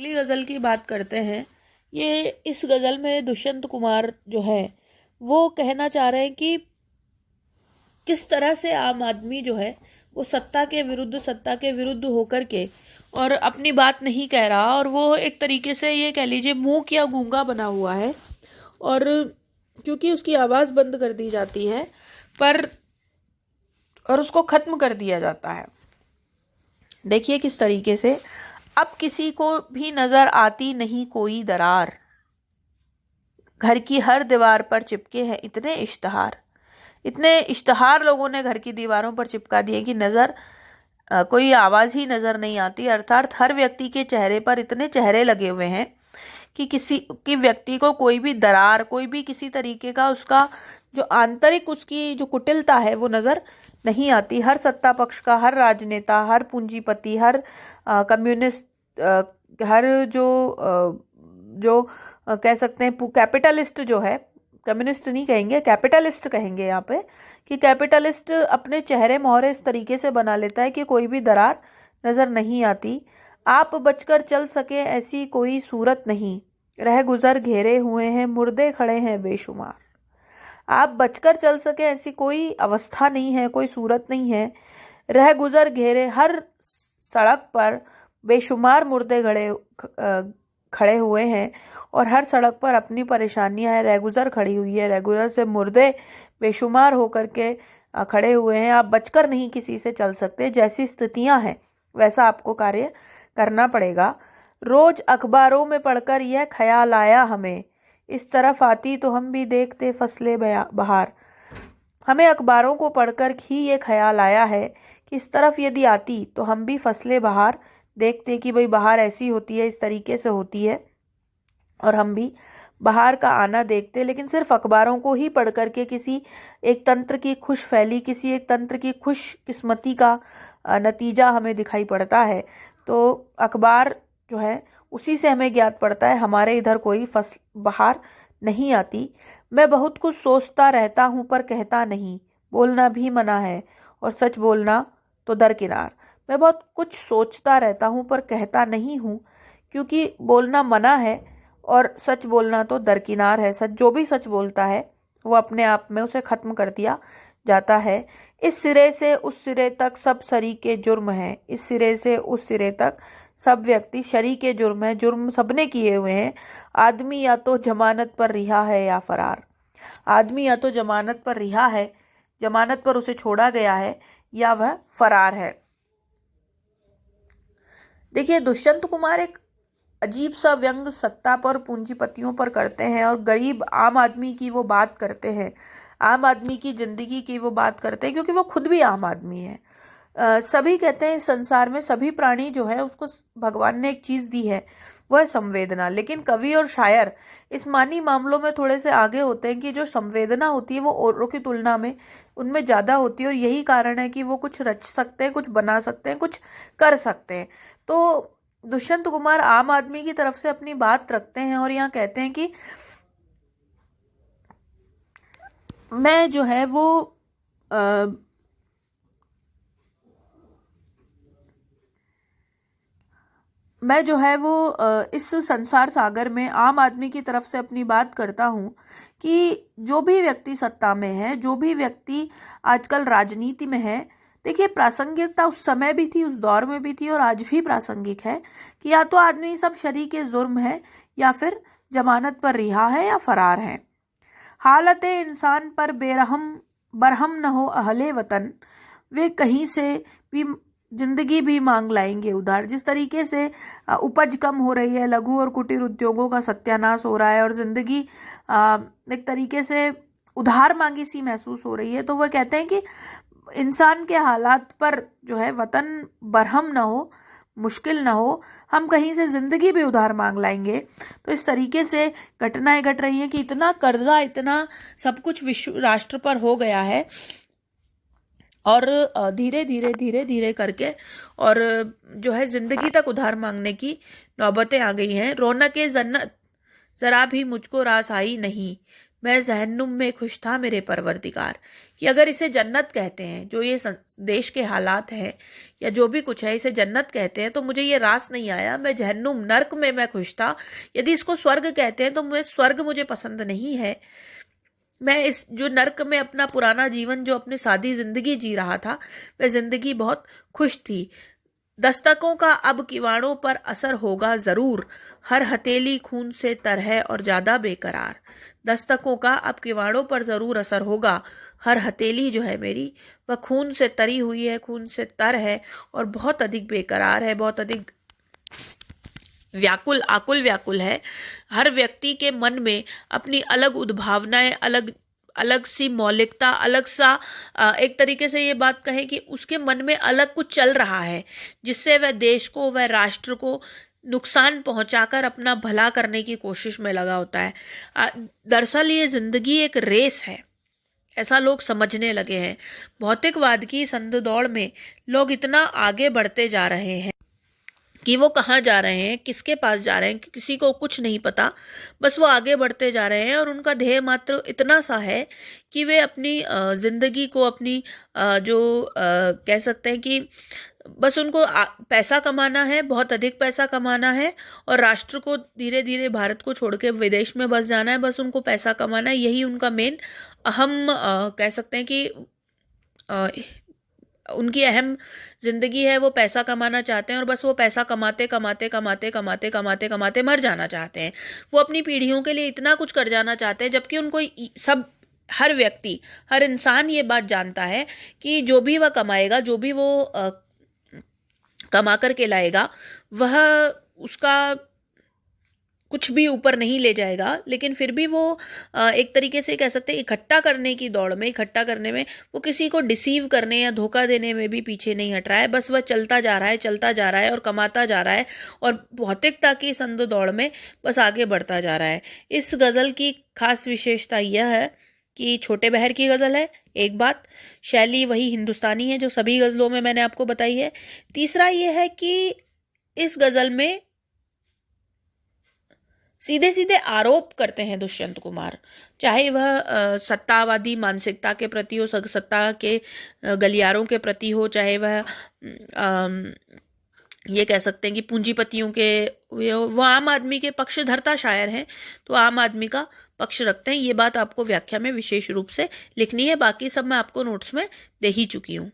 अगली गज़ल की बात करते हैं। ये इस गज़ल में दुष्यंत कुमार जो है वो कहना चाह रहे हैं कि किस तरह से आम आदमी जो है वो सत्ता के विरुद्ध होकर के और अपनी बात नहीं कह रहा, और वो एक तरीके से ये कह लीजिए मूक या गूंगा बना हुआ है, और क्योंकि उसकी आवाज़ बंद कर दी जाती है और उसको खत्म कर दिया जाता है। देखिए किस तरीके से, अब किसी को भी नजर आती नहीं कोई दरार, घर की हर दीवार पर चिपके हैं इतने इश्तहार लोगों ने घर की दीवारों पर चिपका दिए कि कोई आवाज ही नजर नहीं आती। अर्थात हर व्यक्ति के चेहरे पर इतने चेहरे लगे हुए हैं कि किसी की व्यक्ति को कोई भी दरार, कोई भी किसी तरीके का उसका जो आंतरिक उसकी जो कुटिलता है वो नजर नहीं आती। हर सत्ता पक्ष का, हर राजनेता, हर पूंजीपति, हर कम्युनिस्ट, हर जो कह सकते हैं कैपिटलिस्ट जो है, कम्युनिस्ट नहीं कहेंगे, कैपिटलिस्ट कहेंगे यहाँ पे, कि कैपिटलिस्ट अपने चेहरे मोहरे इस तरीके से बना लेता है कि कोई भी दरार नजर नहीं आती। आप बचकर चल सके ऐसी कोई सूरत नहीं, रह गुजर घेरे हुए हैं मुर्दे खड़े हैं बेशुमार। आप बचकर चल सके ऐसी कोई अवस्था नहीं है, कोई सूरत नहीं है। रह गुजर घेरे, हर सड़क पर बेशुमार मुर्दे खड़े हुए हैं, और हर सड़क पर अपनी परेशानियां हैं। रेगुजर खड़ी हुई है, रेगुलर से मुर्दे बेशुमार होकर के खड़े हुए हैं। आप बचकर नहीं किसी से चल सकते, जैसी स्थितियां हैं वैसा आपको कार्य करना पड़ेगा। रोज अखबारों में पढ़कर यह ख्याल आया हमें, इस तरफ आती तो हम भी देखते फसले बहार। हमें अखबारों को पढ़कर ही ये ख्याल आया है कि इस तरफ यदि आती तो हम भी फसले बहार देखते, कि भाई बाहर ऐसी होती है, इस तरीके से होती है, और हम भी बाहर का आना देखते। लेकिन सिर्फ अखबारों को ही पढ़ करके किसी एक तंत्र की किसी एक तंत्र की खुश किस्मती का नतीजा हमें दिखाई पड़ता है। तो अखबार जो है उसी से हमें ज्ञात पड़ता है, हमारे इधर कोई फसल बाहर नहीं आती। मैं बहुत कुछ सोचता रहता हूँ पर कहता नहीं, बोलना भी मना है और सच बोलना तो दरकिनार। मैं बहुत कुछ सोचता रहता हूँ पर कहता नहीं हूँ, क्योंकि बोलना मना है और सच बोलना तो दरकिनार है। जो भी सच बोलता है वो अपने आप में उसे खत्म कर दिया जाता है। इस सिरे से उस सिरे तक सब शरीके जुर्म है, इस सिरे से उस सिरे तक सब व्यक्ति शरीके जुर्म है, जुर्म सबने किए हुए हैं। आदमी या तो जमानत पर रिहा है या फरार, आदमी या तो जमानत पर रिहा है, जमानत पर उसे छोड़ा गया है, या वह फरार है। देखिए दुष्यंत कुमार एक अजीब सा व्यंग सत्ता पर, पूंजीपतियों पर करते हैं, और गरीब आम आदमी की वो बात करते हैं, आम आदमी की जिंदगी की वो बात करते हैं, क्योंकि वो खुद भी आम आदमी है। सभी कहते हैं इस संसार में सभी प्राणी जो है उसको भगवान ने एक चीज दी है, वो है संवेदना। लेकिन कवि और शायर इस मानी मामलों में थोड़े से आगे होते हैं कि जो संवेदना होती है वो औरों की तुलना में उनमें ज्यादा होती है, और यही कारण है कि वो कुछ रच सकते हैं, कुछ बना सकते हैं, कुछ कर सकते हैं। तो दुष्यंत कुमार आम आदमी की तरफ से अपनी बात रखते हैं और यहाँ कहते हैं कि मैं जो है वो इस संसार सागर में आम आदमी की तरफ से अपनी बात करता हूँ कि जो भी व्यक्ति सत्ता में है, जो भी व्यक्ति आजकल राजनीति में है, देखिए प्रासंगिकता उस समय भी थी, उस दौर में भी थी, और आज भी प्रासंगिक है कि या तो आदमी सब शरीके जुर्म है, या फिर जमानत पर रिहा है, या फरार है। हालत इंसान पर बरहम न हो अहले वतन, वे कहीं से भी जिंदगी भी मांग लाएंगे उधार। जिस तरीके से उपज कम हो रही है, लघु और कुटीर उद्योगों का सत्यानाश हो रहा है, और जिंदगी एक तरीके से उधार मांगी सी महसूस हो रही है, तो वह कहते हैं कि इंसान के हालात पर जो है वतन बरहम ना हो, मुश्किल ना हो, हम कहीं से जिंदगी भी उधार मांग लाएंगे। तो इस तरीके से घटनाएं घट रही है कि इतना कर्जा, इतना सब कुछ विश्व राष्ट्र पर हो गया है, और धीरे धीरे करके और जो है जिंदगी तक उधार मांगने की नौबतें आ गई हैं। रौनक जन्नत जरा भी मुझको रास आई नहीं, मैं जहन्नुम में खुश था मेरे परवरदिगार। कि अगर इसे जन्नत कहते हैं, जो ये देश के हालात हैं या जो भी कुछ है, इसे जन्नत कहते हैं, तो मुझे ये रास नहीं आया। मैं जहन्नुम नर्क में मैं खुश था। यदि इसको स्वर्ग कहते हैं तो स्वर्ग मुझे पसंद नहीं है। मैं इस जो नर्क में अपना पुराना जीवन, जो अपनी सादी जिंदगी जी रहा था, वह जिंदगी बहुत खुश थी। दस्तकों का अब किवाड़ों पर असर होगा जरूर, हर हथेली खून से तर है और ज्यादा बेकरार। दस्तकों का अब किवाड़ों पर जरूर असर होगा, हर हथेली जो है मेरी वह खून से तरी हुई है, खून से तर है और बहुत अधिक बेकरार है, बहुत अधिक व्याकुल, आकुल व्याकुल है। हर व्यक्ति के मन में अपनी अलग उद्भावनाएं, अलग अलग सी मौलिकता, अलग सा एक तरीके से ये बात कहें कि उसके मन में अलग कुछ चल रहा है, जिससे वह देश को, वह राष्ट्र को नुकसान पहुंचाकर अपना भला करने की कोशिश में लगा होता है। दरअसल ये जिंदगी एक रेस है, ऐसा लोग समझने लगे हैं। भौतिकवाद की संद दौड़ में लोग इतना आगे बढ़ते जा रहे हैं कि वो कहाँ जा रहे हैं, किसके पास जा रहे हैं, किसी को कुछ नहीं पता। बस वो आगे बढ़ते जा रहे हैं और उनका ध्येय मात्र इतना सा है कि वे अपनी जिंदगी को, अपनी जो कह सकते हैं कि बस उनको पैसा कमाना है, बहुत अधिक पैसा कमाना है और राष्ट्र को धीरे धीरे, भारत को छोड़ के विदेश में बस जाना है। बस उनको पैसा कमाना है, यही उनका मेन अहम कह सकते हैं कि उनकी अहम जिंदगी है। वो पैसा कमाना चाहते हैं और बस वो पैसा कमाते कमाते कमाते कमाते कमाते कमाते मर जाना चाहते हैं। वो अपनी पीढ़ियों के लिए इतना कुछ कर जाना चाहते हैं, जबकि उनको सब, हर व्यक्ति, हर इंसान ये बात जानता है कि जो भी वह कमाएगा, जो भी वो कमा करके लाएगा, वह उसका कुछ भी ऊपर नहीं ले जाएगा। लेकिन फिर भी वो एक तरीके से कह सकते हैं इकट्ठा करने की दौड़ में, इकट्ठा करने में वो किसी को डिसीव करने या धोखा देने में भी पीछे नहीं हट रहा है। बस वह चलता जा रहा है, चलता जा रहा है और कमाता जा रहा है और भौतिकता की संद दौड़ में बस आगे बढ़ता जा रहा है। इस गज़ल की खास विशेषता यह है कि छोटे बहर की गज़ल है, एक बात। शैली वही हिंदुस्तानी है जो सभी गज़लों में मैंने आपको बताई है। तीसरा ये है कि इस गज़ल में सीधे सीधे आरोप करते हैं दुष्यंत कुमार, चाहे वह सत्तावादी मानसिकता के प्रति हो, सत्ता के गलियारों के प्रति हो, चाहे वह ये कह सकते हैं कि पूंजीपतियों के, वो आम आदमी के पक्षधरता शायर हैं, तो आम आदमी का पक्ष रखते हैं। ये बात आपको व्याख्या में विशेष रूप से लिखनी है, बाकी सब मैं आपको नोट्स में दे ही चुकी हूँ।